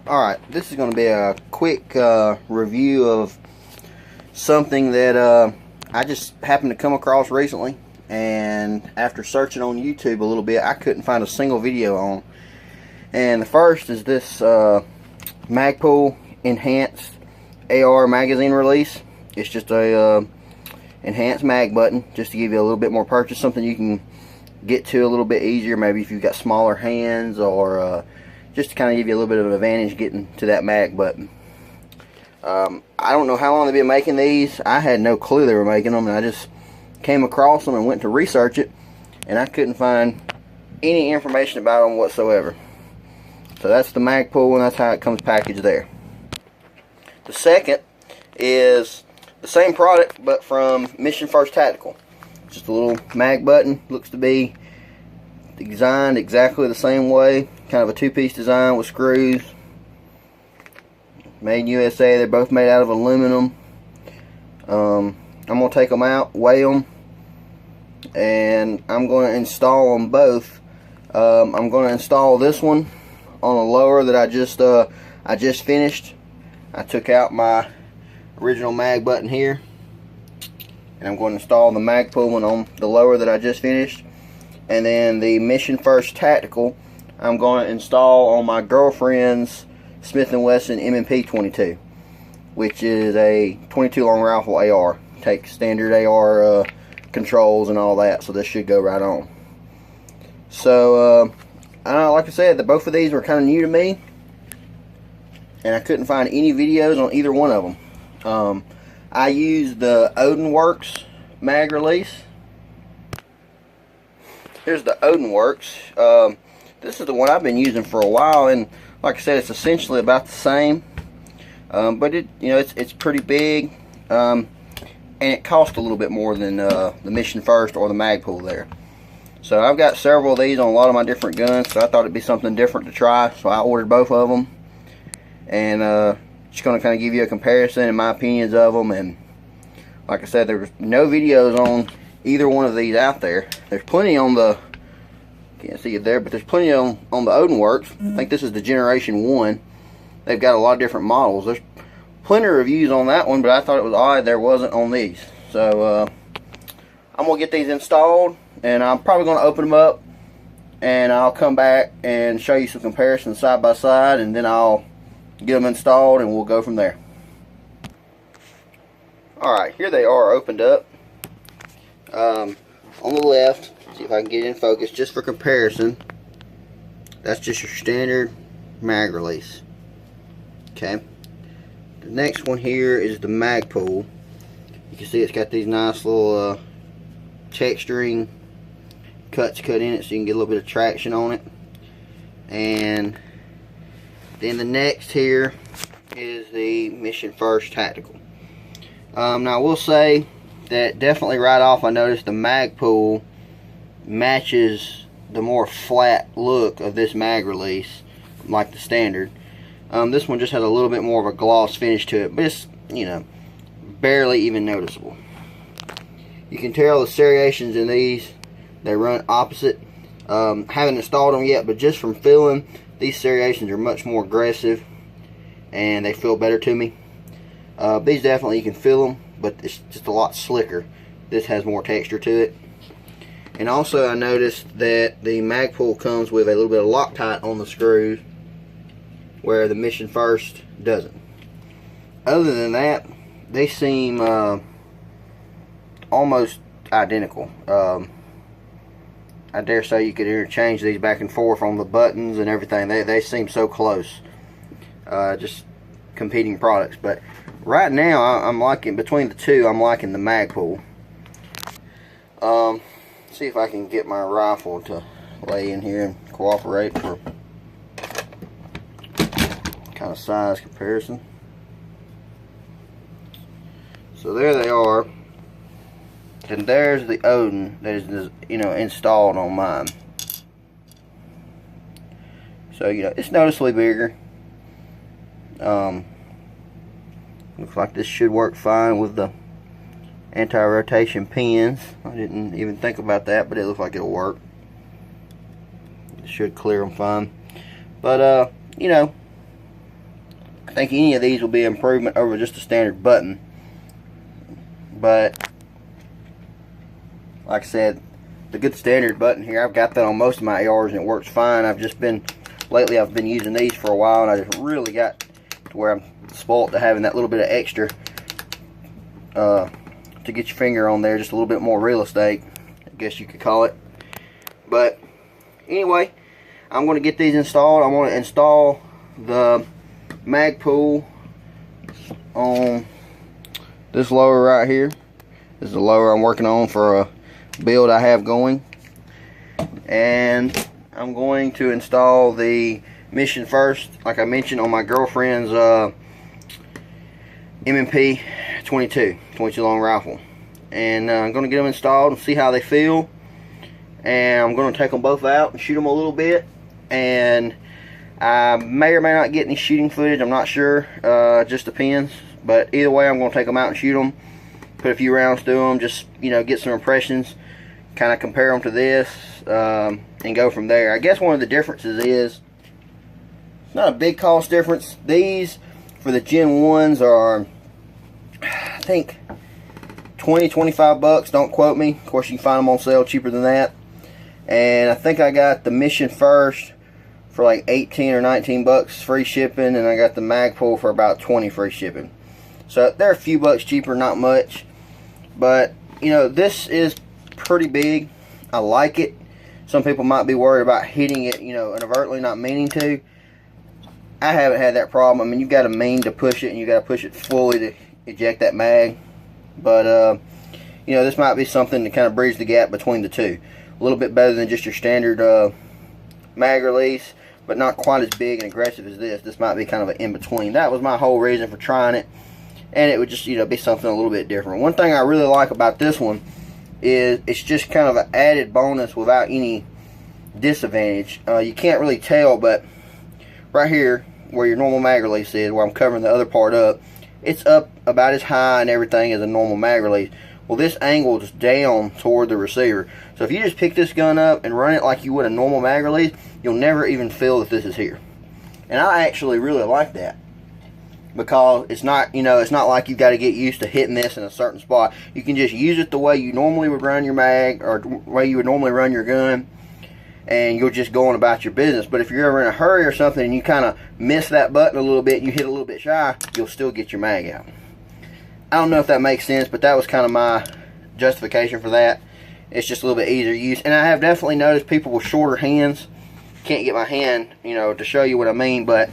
Alright, this is going to be a quick review of something that I just happened to come across recently, and after searching on YouTube a little bit, I couldn't find a single video on. And the first is this Magpul enhanced AR magazine release. It's just a enhanced mag button, just to give you a little bit more purchase, something you can get to a little bit easier, maybe if you've got smaller hands, or just to kind of give you a little bit of an advantage getting to that mag button. I don't know how long they've been making these. I had no clue they were making them, and I just came across them and went to research it, and I couldn't find any information about them whatsoever. So that's the Magpul, and that's how it comes packaged there. The second is the same product, but from Mission First Tactical. Just a little mag button. Looks to be designed exactly the same way. Kind of a two-piece design with screws. Made in USA. They're both made out of aluminum. I'm going to take them out, weigh them, and I'm going to install them both. I'm going to install this one on a lower that I just finished. I took out my original mag button here, and I'm going to install the Magpul one on the lower that I just finished. And then the Mission First Tactical I'm going to install on my girlfriend's Smith & Wesson M&P 22, which is a 22 long rifle AR. Takes standard AR controls and all that, so this should go right on. So like I said, both of these were kind of new to me, and I couldn't find any videos on either one of them. I used the Odin Works mag release. Here's the Odin Works. This is the one I've been using for a while, and like I said, it's essentially about the same, but it's pretty big, and it costs a little bit more than the Mission First or the Magpul there. So I've got several of these on a lot of my different guns, so I thought it'd be something different to try, so I ordered both of them, and just going to kind of give you a comparison and my opinions of them. And like I said, there's no videos on either one of these out there. There's plenty on the, can't see it there, but there's plenty on the Odin Works. I think this is the Generation 1. They've got a lot of different models. There's plenty of reviews on that one, but I thought it was odd there wasn't on these. So I'm going to get these installed, and I'm probably going to open them up, and I'll come back and show you some comparisons side by side, and then I'll get them installed and we'll go from there. Alright, here they are opened up. On the left, see if I can get it in focus, just for comparison, that's just your standard mag release. Okay, the next one here is the Magpul. You can see it's got these nice little texturing cuts cut in it, so you can get a little bit of traction on it. And then the next here is the Mission First Tactical. Now I will say that definitely right off I noticed the Magpul matches the more flat look of this mag release, like the standard. This one just has a little bit more of a gloss finish to it, but it's, barely even noticeable. You can tell the serrations in these, they run opposite. Haven't installed them yet, but just from feeling, these serrations are much more aggressive and they feel better to me. These definitely you can feel them, but it's just a lot slicker. This has more texture to it. And also I noticed that the Magpul comes with a little bit of Loctite on the screws, where the Mission First doesn't. Other than that, they seem almost identical. I dare say you could interchange these back and forth on the buttons and everything. They seem so close. Just competing products. But right now, I'm liking, between the two, I'm liking the Magpul. See if I can get my rifle to lay in here and cooperate for kind of size comparison. So there they are. And there's the Odin that is, installed on mine. So, it's noticeably bigger. Looks like this should work fine with the anti-rotation pins. I didn't even think about that, but it looks like it'll work. It should clear them fine. But, I think any of these will be an improvement over just a standard button. But like I said, the good standard button here, I've got that on most of my ARs and it works fine. Lately I've been using these for a while, and I just really got to where I'm spoiled to having that little bit of extra to get your finger on there, just a little bit more real estate, I guess you could call it. But anyway, I'm going to get these installed. I'm going to install the Magpul on this lower right here. This is the lower I'm working on for a build I have going. And I'm going to install the Mission First, like I mentioned, on my girlfriend's M&P 22 long rifle. And I'm going to get them installed and see how they feel. And I'm going to take them both out and shoot them a little bit. And I may or may not get any shooting footage, I'm not sure. It just depends. But either way, I'm going to take them out and shoot them. Put a few rounds through them, just, get some impressions. Kind of compare them to this. And go from there. I guess one of the differences is, it's not a big cost difference. These, for the Gen 1s, are, I think, 20-25 bucks. Don't quote me. Of course, you can find them on sale cheaper than that. And I think I got the Mission First for like 18 or 19 bucks free shipping, and I got the Magpul for about 20 free shipping. So they're a few bucks cheaper, not much. But, this is pretty big. I like it. Some people might be worried about hitting it, inadvertently, not meaning to. I haven't had that problem. I mean, you've got to mean to push it, and you got to push it fully to eject that mag. But, this might be something to kind of bridge the gap between the two. A little bit better than just your standard mag release, but not quite as big and aggressive as this. This might be kind of an in-between. That was my whole reason for trying it, and it would just, be something a little bit different. One thing I really like about this one is it's just kind of an added bonus without any disadvantage. You can't really tell, but right here where your normal mag release is, where I'm covering the other part up, it's up about as high and everything as a normal mag release. Well, this angle is down toward the receiver. So if you just pick this gun up and run it like you would a normal mag release, you'll never even feel that this is here. And I actually really like that, because it's not, it's not like you've got to get used to hitting this in a certain spot. You can just use it the way you normally would run your mag, or the way you would normally run your gun, and you'll just go on about your business. But if you're ever in a hurry or something and you kind of miss that button a little bit and you hit a little bit shy, you'll still get your mag out. I don't know if that makes sense, but that was kind of my justification for that. It's just a little bit easier to use. And I have definitely noticed people with shorter hands, can't get my hand, to show you what I mean, but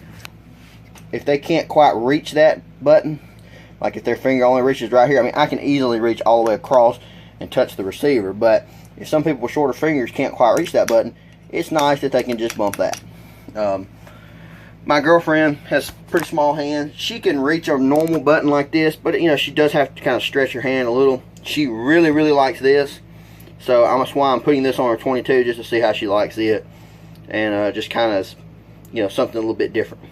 if they can't quite reach that button, like if their finger only reaches right here, I mean, I can easily reach all the way across and touch the receiver. But if some people with shorter fingers can't quite reach that button, it's nice that they can just bump that. My girlfriend has pretty small hands. She can reach a normal button like this, but she does have to kind of stretch her hand a little. She really, really likes this, so that's why I'm putting this on her 22, just to see how she likes it, and just kind of, something a little bit different.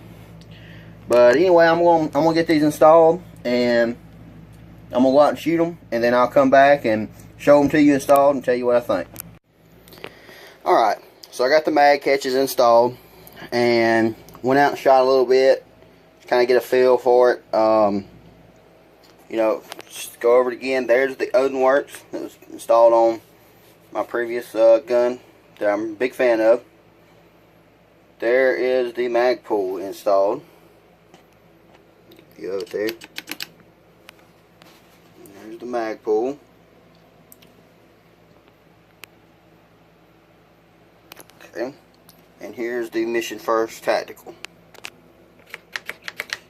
But anyway, I'm gonna get these installed, and I'm gonna go out and shoot them, and then I'll come back and show them to you installed and tell you what I think. Alright, so I got the mag catches installed, and went out and shot a little bit, kind of get a feel for it. Just go over it again. There's the Ergonomic that was installed on my previous gun that I'm a big fan of. There is the Magpul installed. You over there. There's the Magpul. Okay. And here's the Mission First Tactical.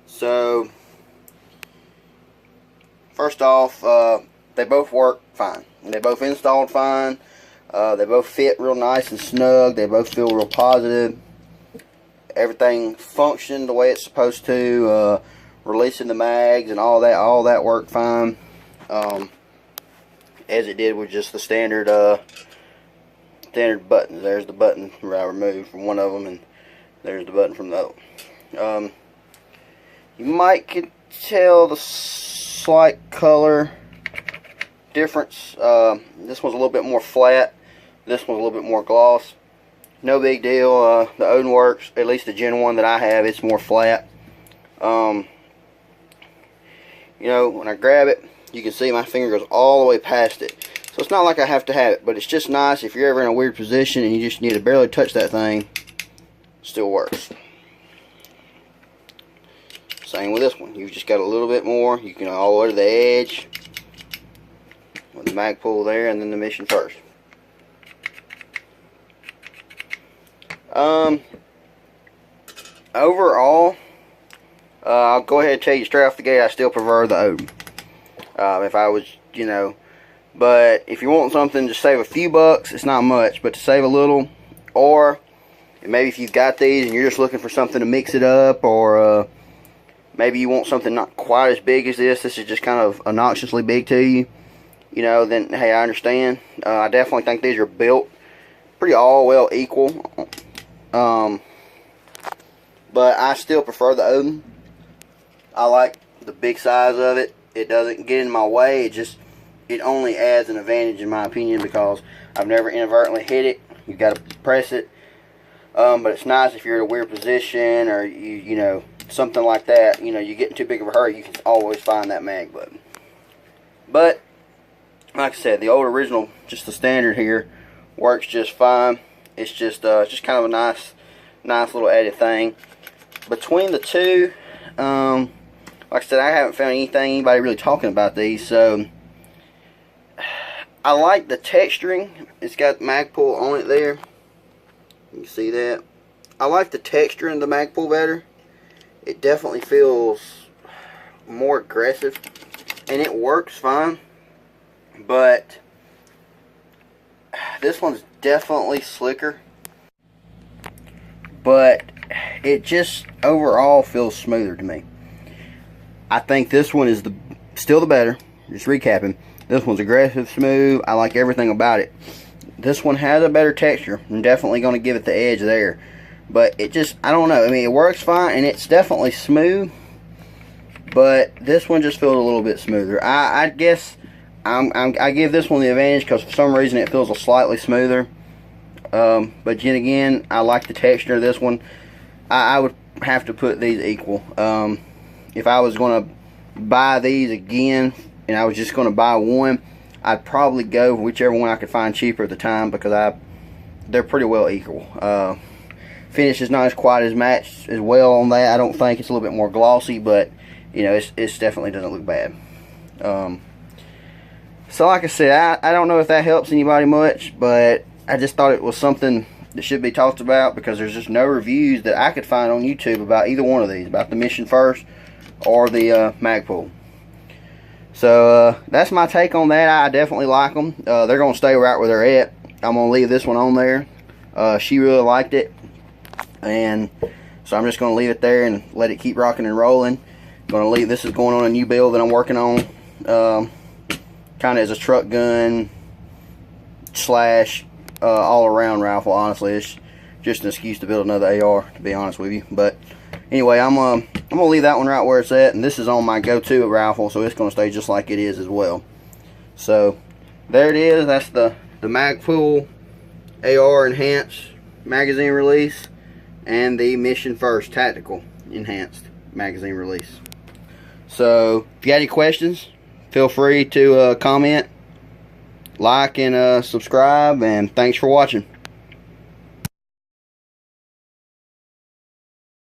So, first off, they both work fine. They both installed fine. They both fit real nice and snug. They both feel real positive. Everything functioned the way it's supposed to. Releasing the mags and all that worked fine. As it did with just the standard buttons. There's the button where I removed from one of them, and there's the button from the other. You might can tell the slight color difference. This one's a little bit more flat. This one's a little bit more gloss. No big deal. The Ergonomic, at least the Gen 1 that I have, it's more flat. You know, when I grab it, you can see my finger goes all the way past it. So it's not like I have to have it, but it's just nice if you're ever in a weird position and you just need to barely touch that thing. Still works. Same with this one. You've just got a little bit more. You can all the way to the edge with the Magpul there, and then the Mission First. Overall, I'll go ahead and tell you straight off the gate, I still prefer the Odin. If I was, you know, but if you want something to save a few bucks, it's not much, but to save a little, or maybe if you've got these and you're just looking for something to mix it up, or maybe you want something not quite as big as this is just kind of obnoxiously big to you, you know, then hey, I understand. I definitely think these are built pretty all well equal. But I still prefer the Odin. I like the big size of it. It doesn't get in my way. It only adds an advantage in my opinion, because I've never inadvertently hit it. You've got to press it. But it's nice if you're in a weird position, or you know, something like that. You know, you get in too big of a hurry, you can always find that mag button. But like I said, the old original, just the standard here, works just fine. It's just kind of a nice little added thing. Between the two, like I said, I haven't found anybody really talking about these, so I like the texturing. It's got Magpul on it there. You can see that. I like the texture in the Magpul better. It definitely feels more aggressive, and it works fine, but this one's definitely slicker, but it just overall feels smoother to me. I think this one is still the better. Just recapping, this one's aggressive, smooth. I like everything about it. This one has a better texture. I'm definitely going to give it the edge there, but it just, I don't know. I mean, it works fine and it's definitely smooth, but this one just feels a little bit smoother. I guess I give this one the advantage because for some reason it feels a slightly smoother. But then again, I like the texture of this one. I would have to put these equal. If I was going to buy these again and I was just going to buy one, I'd probably go whichever one I could find cheaper at the time, because they're pretty well equal. Finish is not quite as matched as well on that. I don't think. It's a little bit more glossy, but you know, it's definitely doesn't look bad. So like I said, I don't know if that helps anybody much, but I just thought it was something that should be talked about, because there's just no reviews that I could find on YouTube about either one of these, about the Mission First or the Magpul. So that's my take on that. I definitely like them. They're going to stay right where they're at. I'm going to leave this one on there. She really liked it, and so I'm just going to leave it there and let it keep rocking and rolling. This is going on a new build that I'm working on, kind of as a truck gun slash all-around rifle. Honestly, it's just an excuse to build another AR, to be honest with you. But anyway, I'm gonna leave that one right where it's at, and this is on my go-to rifle, so it's gonna stay just like it is as well. So there it is. That's the Magpul AR Enhanced magazine release, and the Mission First Tactical Enhanced magazine release. So if you got any questions, feel free to comment, like, and subscribe, and thanks for watching.